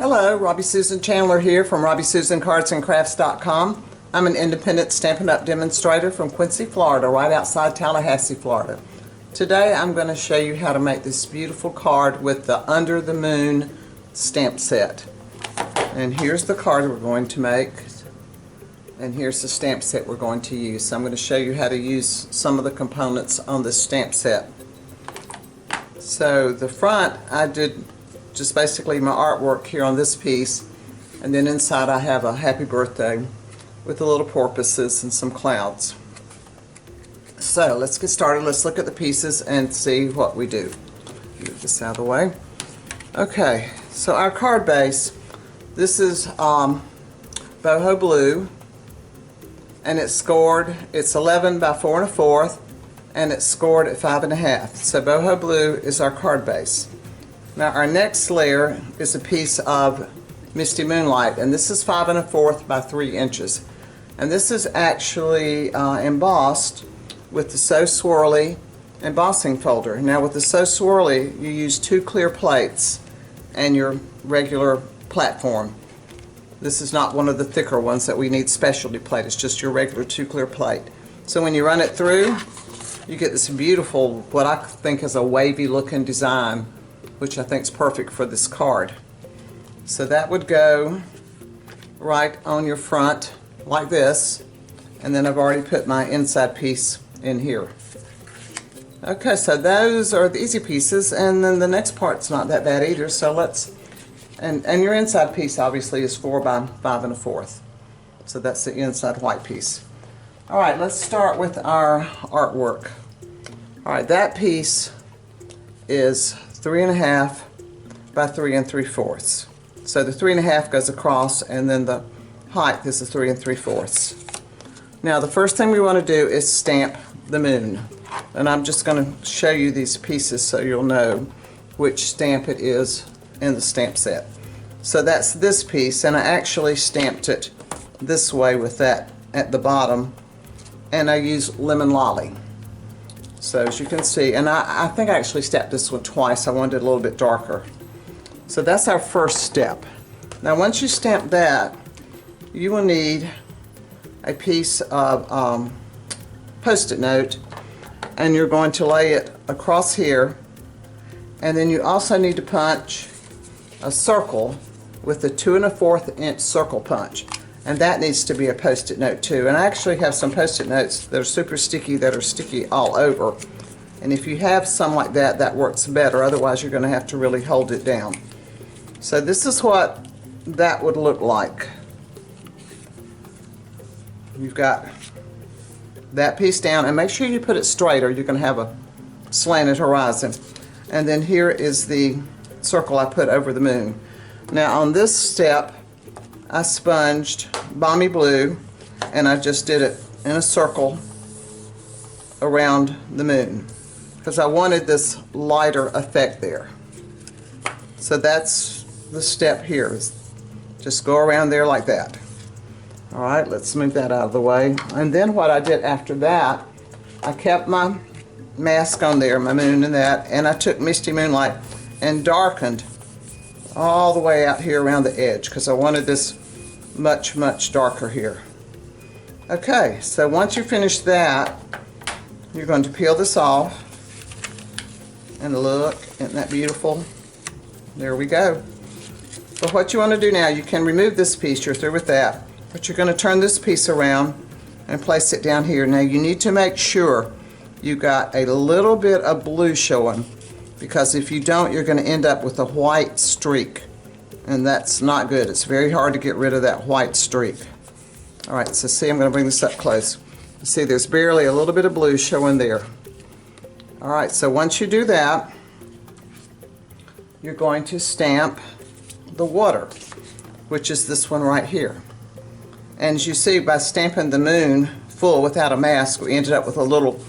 Hello, Robbie Susan Chandler here from RobbieSusanCardsandCrafts.com. I'm an independent Stampin' Up! Demonstrator from Quincy, Florida, right outside Tallahassee, Florida. Today I'm going to show you how to make this beautiful card with the Under the Moon stamp set. And here's the card we're going to make, and here's the stamp set we're going to use. So I'm going to show you how to use some of the components on this stamp set. So the front, I did just basically my artwork here on this piece, and then inside I have a happy birthday with the little porpoises and some clouds. So let's get started. Let's look at the pieces and see what we do. Move this out of the way. Okay, so our card base, this is boho blue, and it's scored, it's 11 by 4 1/4, and it's scored at 5 1/2. So boho blue is our card base. Now our next layer is a piece of Misty Moonlight, and this is 5 1/4 by 3 inches. And this is actually embossed with the So Swirly embossing folder. Now with the So Swirly, you use 2 clear plates and your regular platform. This is not one of the thicker ones that we need specialty plate. It's just your regular 2 clear plate. So when you run it through, you get this beautiful, what I think is a wavy looking design, which I think is perfect for this card. So that would go right on your front like this, and then I've already put my inside piece in here. Okay, so those are the easy pieces, and then the next part's not that bad either. So let's, and your inside piece obviously is 4 by 5 1/4. So that's the inside white piece. Alright, let's start with our artwork. Alright, that piece is 3 1/2 by 3 3/4. So the 3 1/2 goes across, and then the height is the 3 3/4. Now the first thing we want to do is stamp the moon, and I'm just going to show you these pieces so you'll know which stamp it is in the stamp set. So that's this piece, and I actually stamped it this way with that at the bottom, and I used Lemon Lolly. So as you can see, and I think I actually stamped this one twice. I wanted it a little bit darker. So that's our first step. Now once you stamp that, you will need a piece of Post-it note, and you're going to lay it across here, and then you also need to punch a circle with a 2 1/4 inch circle punch. And that needs to be a Post-it note too. And I actually have some Post-it notes that are super sticky, that are sticky all over. And if you have some like that, that works better. Otherwise, you're going to have to really hold it down. So this is what that would look like. You've got that piece down, and make sure you put it straight or you're going to have a slanted horizon. And then here is the circle I put over the moon. Now on this step, I sponged Balmy Blue, and I just did it in a circle around the moon because I wanted this lighter effect there. So that's the step here. Just go around there like that. Alright, let's move that out of the way. And then what I did after that, I kept my mask on there, my moon and that, and I took Misty Moonlight and darkened all the way out here around the edge because I wanted this much, much darker here. Okay, so once you finish that, you're going to peel this off, and look, isn't that beautiful? There we go. But what you want to do now, you can remove this piece, you're through with that, but you're going to turn this piece around and place it down here. Now you need to make sure you got a little bit of blue showing, because if you don't, you're going to end up with a white streak, and that's not good. It's very hard to get rid of that white streak. Alright, so see, I'm going to bring this up close. See, there's barely a little bit of blue showing there. Alright, so once you do that, you're going to stamp the water, which is this one right here. And as you see, by stamping the moon full without a mask, we ended up with a little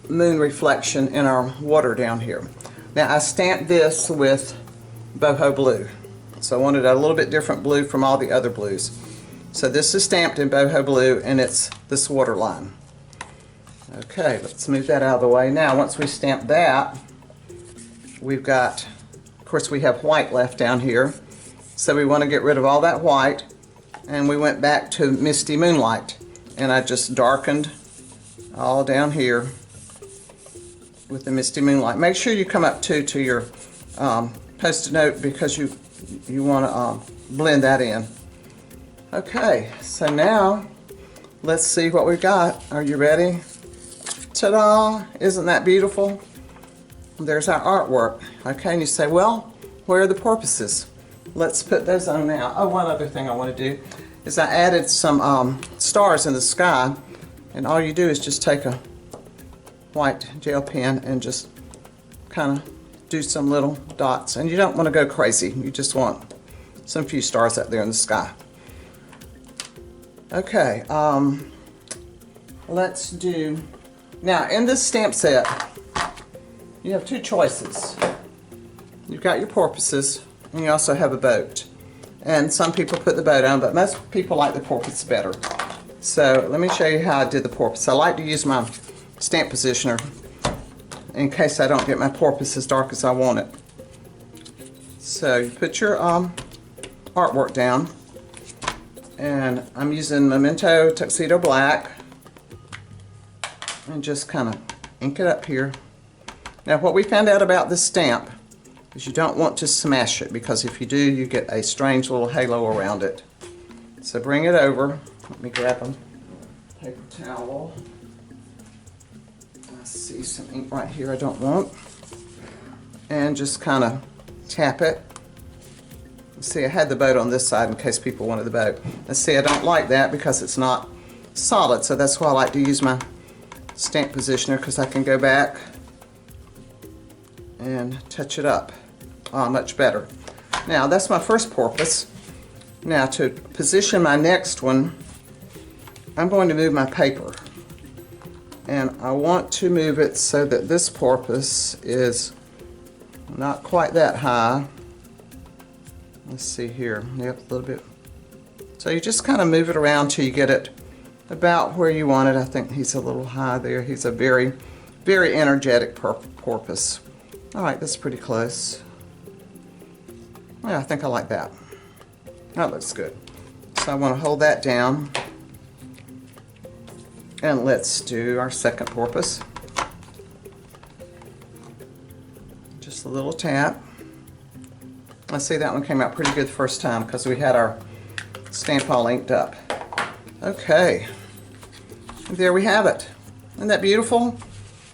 moon reflection in our water down here. Now I stamped this with boho blue, so I wanted a little bit different blue from all the other blues. So this is stamped in boho blue, and it's this water line. Okay, let's move that out of the way. Now once we stamp that, we've got course, we have white left down here, so we want to get rid of all that white, and we went back to Misty Moonlight, and I just darkened all down here with the Misty Moonlight. Make sure you come up to your Post-it note, because you want to blend that in. Okay, so now let's see what we've got. Are you ready? Ta-da! Isn't that beautiful? There's our artwork. Okay, and you say, well, where are the porpoises? Let's put those on now. Oh, one other thing I want to do is I added some stars in the sky, and all you do is just take a white gel pen and just kind of do some little dots. And you don't want to go crazy. You just want some few stars up there in the sky. Okay, let's do, now in this stamp set, you have two choices. You've got your porpoises, and you also have a boat. And some people put the boat on, but most people like the porpoise better. So let me show you how I did the porpoise. I like to use my stamp positioner in case I don't get my porpoise as dark as I want it. So you put your artwork down, and I'm using Memento Tuxedo Black, and just kind of ink it up here. Now what we found out about this stamp is you don't want to smash it, because if you do, you get a strange little halo around it. So bring it over. Let me grab a paper towel. I see some ink right here I don't want. And just kind of tap it. See, I had the boat on this side in case people wanted the boat. And see, I don't like that because it's not solid, so that's why I like to use my stamp positioner, because I can go back and touch it up much better. Now, that's my first porpoise. Now, to position my next one, I'm going to move my paper. And I want to move it so that this porpoise is not quite that high. Let's see here, yep, a little bit. So you just kind of move it around till you get it about where you want it. I think he's a little high there. He's a very, very energetic porpoise. All right, that's pretty close. Yeah, I think I like that. That looks good. So I want to hold that down. And let's do our second porpoise. Just a little tap. I see that one came out pretty good the first time because we had our stamp all inked up. Okay, there we have it. Isn't that beautiful?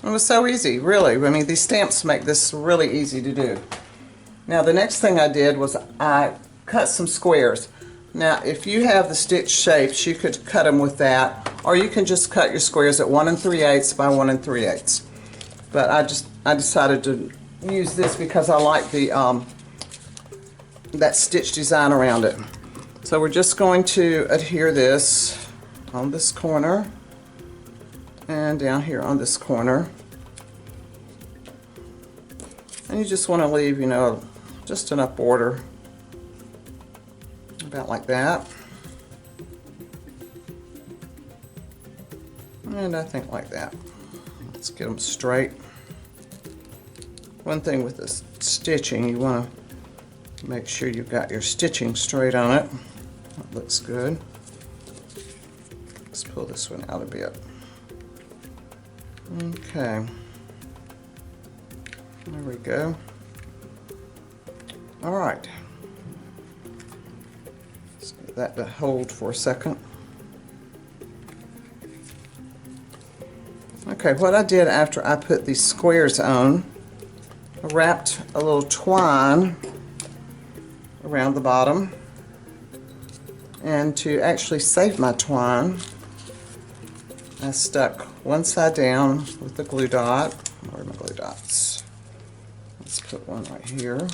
It was so easy, really. I mean, these stamps make this really easy to do. Now, the next thing I did was I cut some squares. Now, if you have the stitch shapes, you could cut them with that, or you can just cut your squares at 1 3/8 by 1 3/8. But I decided to use this because I like the that stitch design around it. So we're just going to adhere this on this corner and down here on this corner. And you just want to leave, you know, just enough border, about like that. And I think like that. Let's get them straight. One thing with this stitching, you want to make sure you've got your stitching straight on it. That looks good. Let's pull this one out a bit. Okay. There we go. All right. Let's get that to hold for a second. Okay, what I did after I put these squares on, I wrapped a little twine around the bottom, and to actually save my twine, I stuck one side down with the glue dot. Where are my glue dots? Let's put one right here.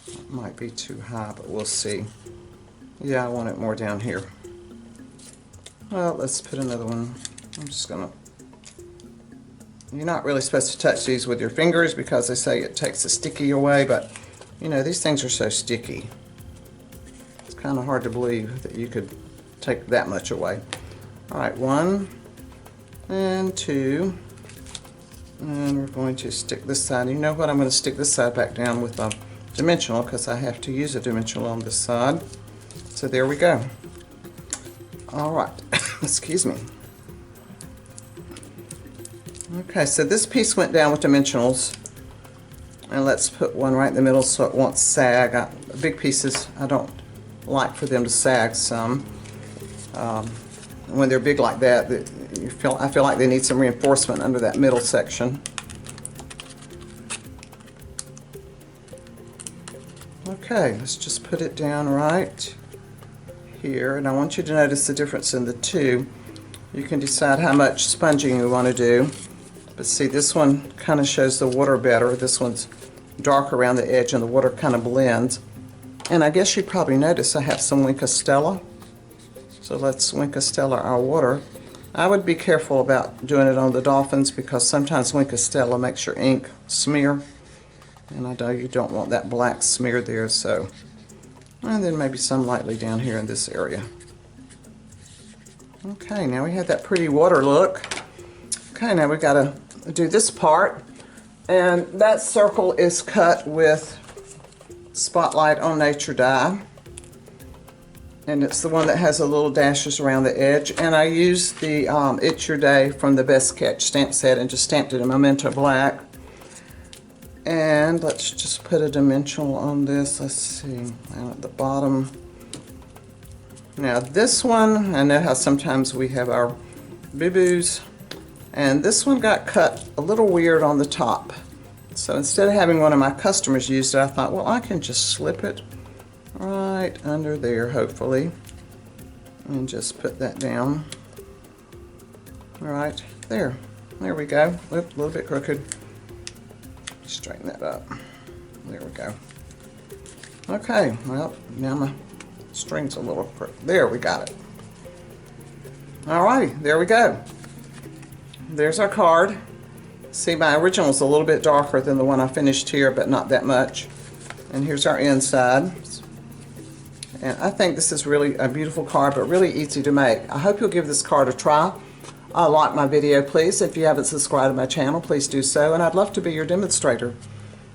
It might be too high, but we'll see. Yeah, I want it more down here. Well, let's put another one. I'm just gonna, you're not really supposed to touch these with your fingers because they say it takes the sticky away, but you know, these things are so sticky. It's kind of hard to believe that you could take that much away. All right, 1 and 2 And we're going to stick this side. You know what? I'm going to stick this side back down with a dimensional because I have to use a dimensional on this side. So there we go. All right. Excuse me. Okay, so this piece went down with dimensionals. And let's put one right in the middle so it won't sag. Big pieces, I don't like for them to sag some. When they're big like that, I feel like they need some reinforcement under that middle section. Okay, let's just put it down right here, and I want you to notice the difference in the two. You can decide how much sponging you want to do, but see, this one kind of shows the water better. This one's dark around the edge and the water kind of blends. And I guess you probably notice I have some Wink Stella. So let's Wink Stella our water. I would be careful about doing it on the dolphins because sometimes Wink Stella makes your ink smear. And I know you don't want that black smear there, so. And then maybe some lightly down here in this area. Okay, now we have that pretty water look. Okay, now we gotta do this part. And that circle is cut with Spotlight on Nature die. And it's the one that has the little dashes around the edge. And I used the It's Your Day from the Best Catch stamp set and just stamped it in Memento Black. And let's just put a dimensional on this. Let's see, down at the bottom. Now this one, I know how sometimes we have our boo-boos. And this one got cut a little weird on the top. So instead of having one of my customers use it, I thought, well, I can just slip it right under there, hopefully, and just put that down. Right there. There we go. Oop, a little bit crooked. Straighten that up. There we go. Okay, well, now my string's a little crooked. There, we got it. Alrighty, there we go. There's our card. See, my original is a little bit darker than the one I finished here, but not that much. And here's our inside. And I think this is really a beautiful card, but really easy to make. I hope you'll give this card a try. Like my video, please. If you haven't subscribed to my channel, please do so. And I'd love to be your demonstrator.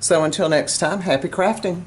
So until next time, happy crafting.